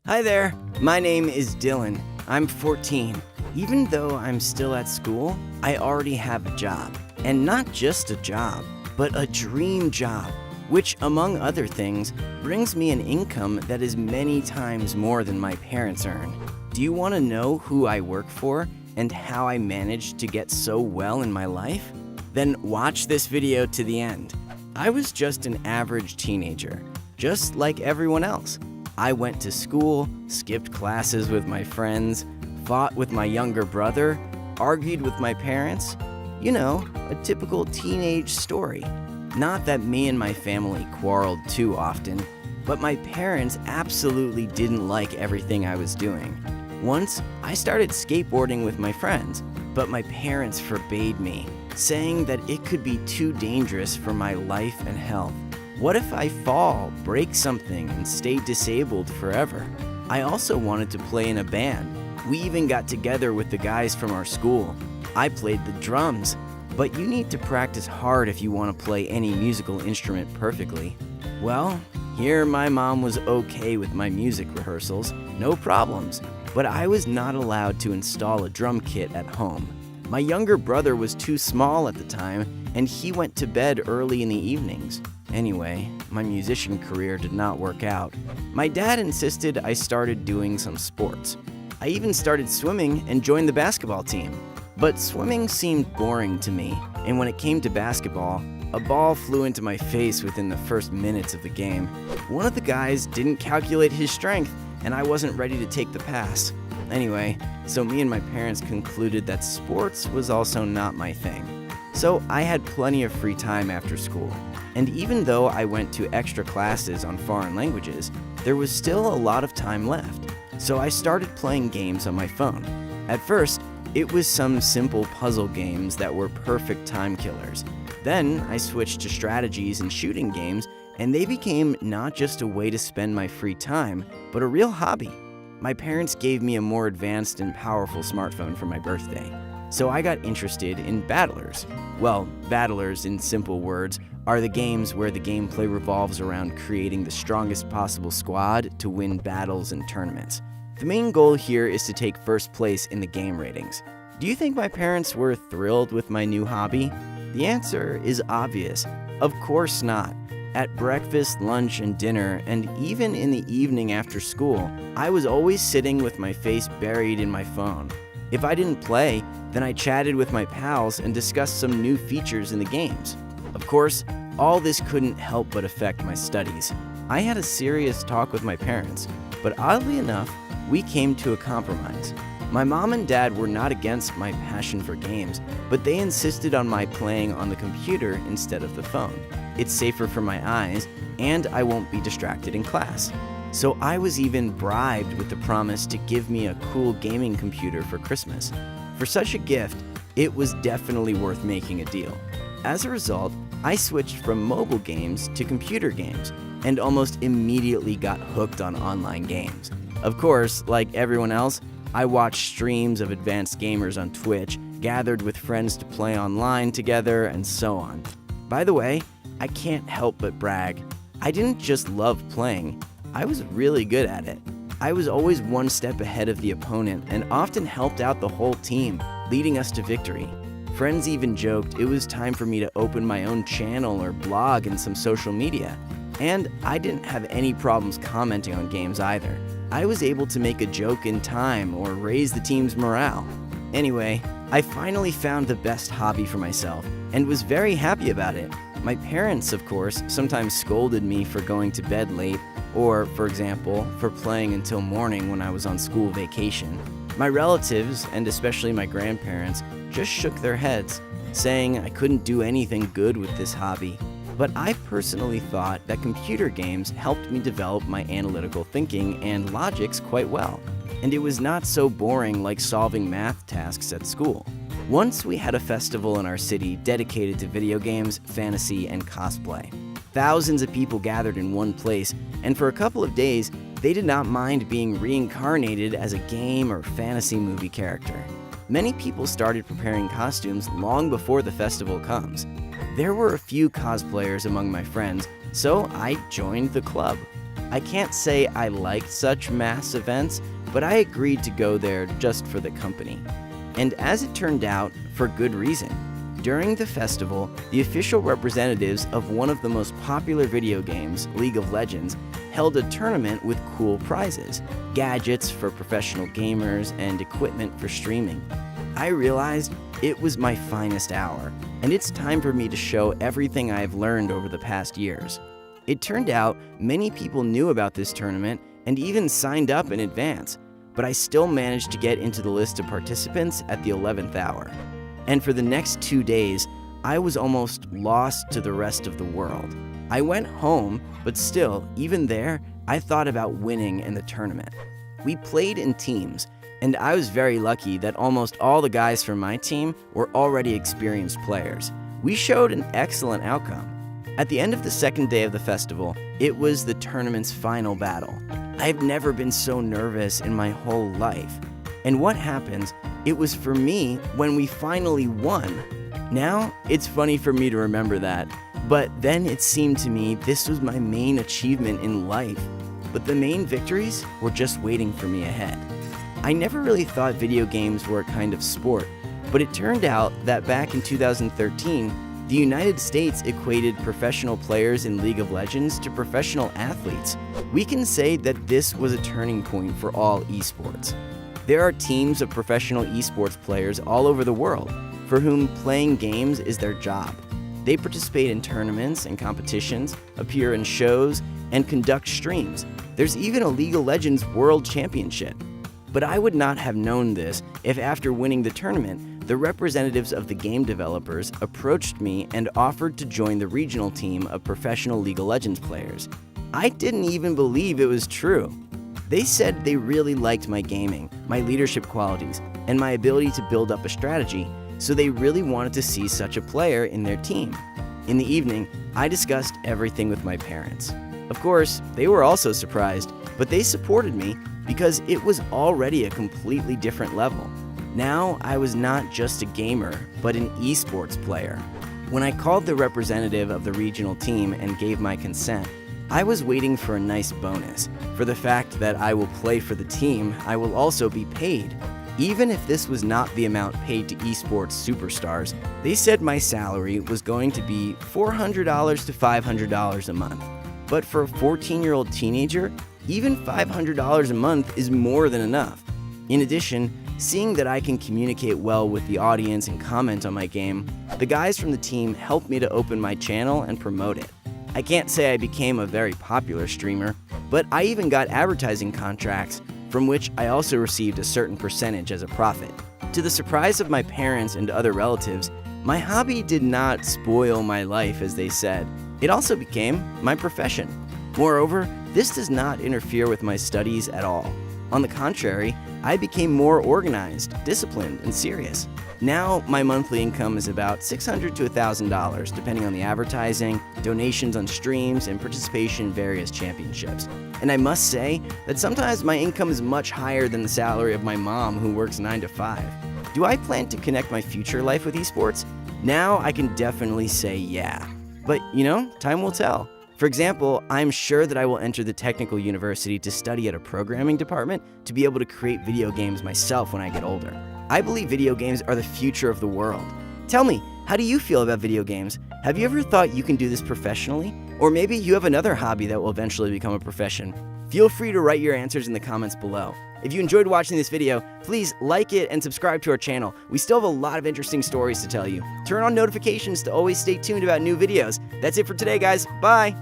Hi there, my name is Dylan. I'm 14. Even though I'm still at school, I already have a job. And not just a job, but a dream job, which, among other things, brings me an income that is many times more than my parents earn. Do you want to know who I work for and how I managed to get so well in my life? Then watch this video to the end. I was just an average teenager, just like everyone else. I went to school, skipped classes with my friends, fought with my younger brother, argued with my parents. You know, a typical teenage story. Not that me and my family quarreled too often, but my parents absolutely didn't like everything I was doing. Once, I started skateboarding with my friends, but my parents forbade me, saying that it could be too dangerous for my life and health. What if I fall, break something, and stay disabled forever? I also wanted to play in a band. We even got together with the guys from our school. I played the drums, but you need to practice hard if you want to play any musical instrument perfectly. Well, here my mom was okay with my music rehearsals, no problems, but I was not allowed to install a drum kit at home. My younger brother was too small at the time, and he went to bed early in the evenings. Anyway, my musician career did not work out. My dad insisted I started doing some sports. I even started swimming and joined the basketball team. But swimming seemed boring to me, and when it came to basketball, a ball flew into my face within the first minutes of the game. One of the guys didn't calculate his strength, and I wasn't ready to take the pass. Anyway, so me and my parents concluded that sports was also not my thing. So I had plenty of free time after school. And even though I went to extra classes on foreign languages, there was still a lot of time left. So I started playing games on my phone. At first, it was some simple puzzle games that were perfect time killers. Then I switched to strategies and shooting games, and they became not just a way to spend my free time, but a real hobby. My parents gave me a more advanced and powerful smartphone for my birthday. So I got interested in battlers. Well, battlers, in simple words, are the games where the gameplay revolves around creating the strongest possible squad to win battles and tournaments. The main goal here is to take first place in the game ratings. Do you think my parents were thrilled with my new hobby? The answer is obvious. Of course not. At breakfast, lunch, and dinner, and even in the evening after school, I was always sitting with my face buried in my phone. If I didn't play, then I chatted with my pals and discussed some new features in the games. Of course, all this couldn't help but affect my studies. I had a serious talk with my parents, but oddly enough, we came to a compromise. My mom and dad were not against my passion for games, but they insisted on my playing on the computer instead of the phone. It's safer for my eyes, and I won't be distracted in class. So I was even bribed with the promise to give me a cool gaming computer for Christmas. For such a gift, it was definitely worth making a deal. As a result, I switched from mobile games to computer games, and almost immediately got hooked on online games. Of course, like everyone else, I watched streams of advanced gamers on Twitch, gathered with friends to play online together, and so on. By the way, I can't help but brag. I didn't just love playing, I was really good at it. I was always one step ahead of the opponent and often helped out the whole team, leading us to victory. Friends even joked it was time for me to open my own channel or blog in some social media. And I didn't have any problems commenting on games either. I was able to make a joke in time or raise the team's morale. Anyway, I finally found the best hobby for myself and was very happy about it. My parents, of course, sometimes scolded me for going to bed late or, for example, for playing until morning when I was on school vacation. My relatives, and especially my grandparents, just shook their heads, saying I couldn't do anything good with this hobby. But I personally thought that computer games helped me develop my analytical thinking and logics quite well, and it was not so boring like solving math tasks at school. Once we had a festival in our city dedicated to video games, fantasy, and cosplay. Thousands of people gathered in one place, and for a couple of days, they did not mind being reincarnated as a game or fantasy movie character. Many people started preparing costumes long before the festival comes. There were a few cosplayers among my friends, so I joined the club. I can't say I liked such mass events, but I agreed to go there just for the company. And as it turned out, for good reason. During the festival, the official representatives of one of the most popular video games, League of Legends, held a tournament with cool prizes, gadgets for professional gamers, and equipment for streaming. I realized it was my finest hour, and it's time for me to show everything I have learned over the past years. It turned out many people knew about this tournament and even signed up in advance, but I still managed to get into the list of participants at the 11th hour. And for the next 2 days, I was almost lost to the rest of the world. I went home, but still, even there, I thought about winning in the tournament. We played in teams, and I was very lucky that almost all the guys from my team were already experienced players. We showed an excellent outcome. At the end of the second day of the festival, it was the tournament's final battle. I've never been so nervous in my whole life. And what happens, it was for me when we finally won. Now, it's funny for me to remember that, but then it seemed to me this was my main achievement in life. But the main victories were just waiting for me ahead. I never really thought video games were a kind of sport, but it turned out that back in 2013, the United States equated professional players in League of Legends to professional athletes. We can say that this was a turning point for all esports. There are teams of professional esports players all over the world for whom playing games is their job. They participate in tournaments and competitions, appear in shows, and conduct streams. There's even a League of Legends World Championship. But I would not have known this if after winning the tournament, the representatives of the game developers approached me and offered to join the regional team of professional League of Legends players. I didn't even believe it was true. They said they really liked my gaming, my leadership qualities, and my ability to build up a strategy, so they really wanted to see such a player in their team. In the evening, I discussed everything with my parents. Of course, they were also surprised, but they supported me because it was already a completely different level. Now, I was not just a gamer, but an esports player. When I called the representative of the regional team and gave my consent, I was waiting for a nice bonus. For the fact that I will play for the team, I will also be paid. Even if this was not the amount paid to esports superstars, they said my salary was going to be $400 to $500 a month. But for a 14-year-old teenager, even $500 a month is more than enough. In addition, seeing that I can communicate well with the audience and comment on my game, the guys from the team helped me to open my channel and promote it. I can't say I became a very popular streamer, but I even got advertising contracts, from which I also received a certain percentage as a profit. To the surprise of my parents and other relatives, my hobby did not spoil my life, as they said. It also became my profession. Moreover, this does not interfere with my studies at all. On the contrary, I became more organized, disciplined, and serious. Now, my monthly income is about $600 to $1,000, depending on the advertising, donations on streams, and participation in various championships. And I must say that sometimes my income is much higher than the salary of my mom, who works 9 to 5. Do I plan to connect my future life with esports? Now, I can definitely say yeah. But, time will tell. For example, I'm sure that I will enter the technical university to study at a programming department to be able to create video games myself when I get older. I believe video games are the future of the world. Tell me, how do you feel about video games? Have you ever thought you can do this professionally? Or maybe you have another hobby that will eventually become a profession? Feel free to write your answers in the comments below. If you enjoyed watching this video, please like it and subscribe to our channel. We still have a lot of interesting stories to tell you. Turn on notifications to always stay tuned about new videos. That's it for today, guys. Bye!